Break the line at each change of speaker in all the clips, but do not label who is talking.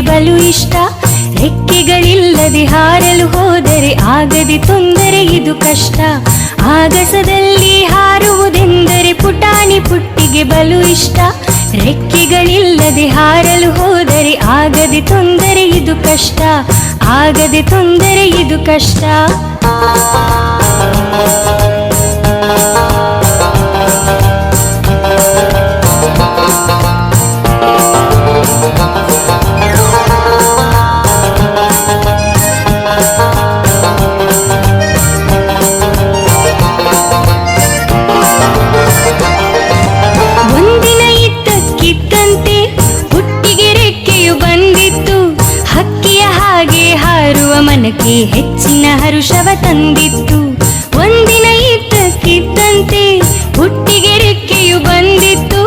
ಬಲು ಇಷ್ಟ. ರೆಕ್ಕೆಗಳಿಲ್ಲದೆ ಹಾರಲು ಹೋದರೆ ಆಗದೆ ತೊಂದರೆ ಇದು ಕಷ್ಟ. ಆಗಸದಲ್ಲಿ ಹಾರುವುದೆಂದರೆ ಪುಟಾಣಿ ಪುಟ್ಟಿಗೆ ಬಲು ಇಷ್ಟ. ರೆಕ್ಕೆಗಳಿಲ್ಲದೆ ಹಾರಲು ಹೋದರೆ ಆಗದೆ ತೊಂದರೆ ಇದು ಕಷ್ಟ. ಆಗದೆ ತೊಂದರೆ ಇದು ಕಷ್ಟ. ಮನಕ್ಕೆ ಹೆಚ್ಚಿನ ಹರುಷವ ತಂದಿತ್ತು. ಒಂದಿನ ಇದ್ದಕ್ಕಿದ್ದಂತೆ ಹುಟ್ಟಿಗೆ ರೆಕ್ಕೆಯು ಬಂದಿತ್ತು.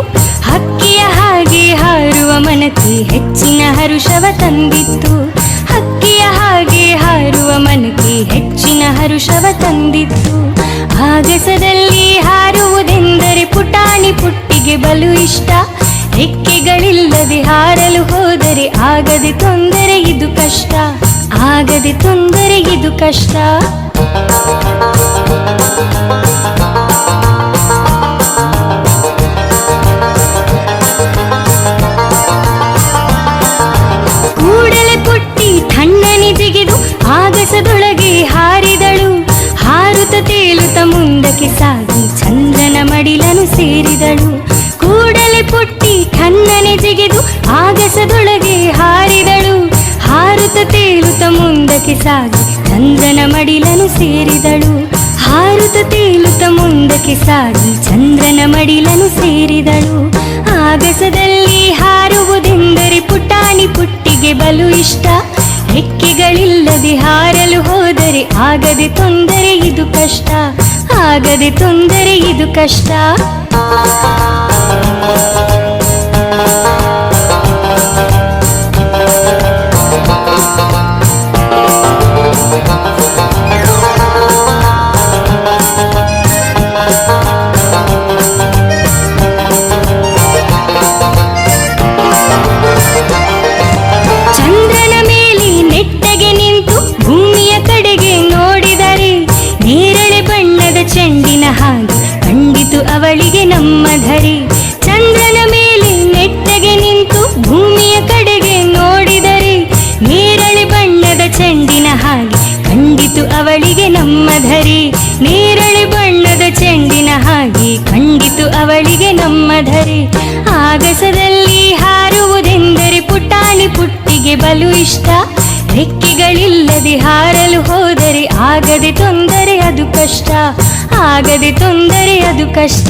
ಹಕ್ಕಿಯ ಹಾಗೆ ಹಾರುವ ಮನಕ್ಕೆ ಹೆಚ್ಚಿನ ಹರುಷವ ತಂದಿತ್ತು. ಹಕ್ಕಿಯ ಹಾಗೆ ಹಾರುವ ಮನಕ್ಕೆ ಹೆಚ್ಚಿನ ಹರುಷವ ತಂದಿತ್ತು. ಆಗಸದಲ್ಲಿ ಹಾರುವುದೆಂದರೆ ಪುಟಾಣಿ ಪುಟ್ಟಿಗೆ ಬಲು ಇಷ್ಟ. ರೆಕ್ಕೆಗಳಿಲ್ಲದೆ ಹಾರಲು ಹೋದರೆ ಆಗದೆ ತೊಂದರೆ ಇದು ಕಷ್ಟ. ಆಗದೆ ತೊಂದರೆ ಇದು ಕಷ್ಟ. ಕೂಡಲೇ ಪುಟ್ಟಿ ತಣ್ಣನೆ ಜಿಗಿದು ಆಗಸದೊಳಗೆ ಹಾರಿದಳು. ಹಾರುತ್ತ ತೇಲುತ್ತ ಮುಂದಕ್ಕೆ ಸಾಗಿ ಚಂದ್ರನ ಮಡಿಲನ್ನು ಸೇರಿದಳು. ಕೂಡಲೇ ಪುಟ್ಟಿ ತಣ್ಣನೆ ಜಿಗಿದು ಆಗಸದೊಳಗೆ ಹಾರಿದಳು. ಹಾರುತ್ತ ತೇಲುತ್ತ ಮುಂದಕ್ಕೆ ಸಾಗಿ ಚಂದ್ರನ ಮಡಿಲನ್ನು ಸೇರಿದಳು. ಹಾರುತ್ತ ತೇಲುತ್ತ ಮುಂದಕ್ಕೆ ಸಾಗಿ ಚಂದ್ರನ ಮಡಿಲನ್ನು ಸೇರಿದಳು. ಆಗಸದಲ್ಲಿ ಹಾರುವುದೆಂದರೆ ಪುಟಾಣಿ ಪುಟ್ಟಿಗೆ ಬಲು ಇಷ್ಟ. ರೆಕ್ಕೆಗಳಿಲ್ಲದೆ ಹಾರಲು ಹೋದರೆ ಆಗದೆ ತೊಂದರೆ ಇದು ಕಷ್ಟ. ಆಗದೆ ತೊಂದರೆ ಇದು ಕಷ್ಟ. ಚೆಂಡಿನ ಹಾಗೆ ಕಂಡಿತು ಅವಳಿಗೆ ನಮ್ಮ ಧರೆ. ಚಂದ್ರನ ಮೇಲೆ ನೆಟ್ಟಗೆ ನಿಂತು ಭೂಮಿಯ ಕಡೆಗೆ ನೋಡಿದರೆ ನೇರಳೆ ಬಣ್ಣದ ಚೆಂಡಿನ ಹಾಗೆ ಕಂಡಿತು ಅವಳಿಗೆ ನಮ್ಮ ಧರೆ. ನೇರಳೆ ಬಣ್ಣದ ಚೆಂಡಿನ ಹಾಗೆ ಕಂಡಿತು ಅವಳಿಗೆ ನಮ್ಮ ಧರೆ. ಆಗಸದಲ್ಲಿ ಹಾರುವುದೆಂದರೆ ಪುಟಾಣಿ ಪುಟ್ಟಿಗೆ ಬಲು ಇಷ್ಟ. ರೆಕ್ಕೆಗಳಿಲ್ಲದೆ ಹಾರಲು ಹೋದರೆ ಆಗದೆ ತೊಂದರೆ ಅದು ಕಷ್ಟ. ಆಗದೆ ತೊಂದರೆ ಅದು ಕಷ್ಟ.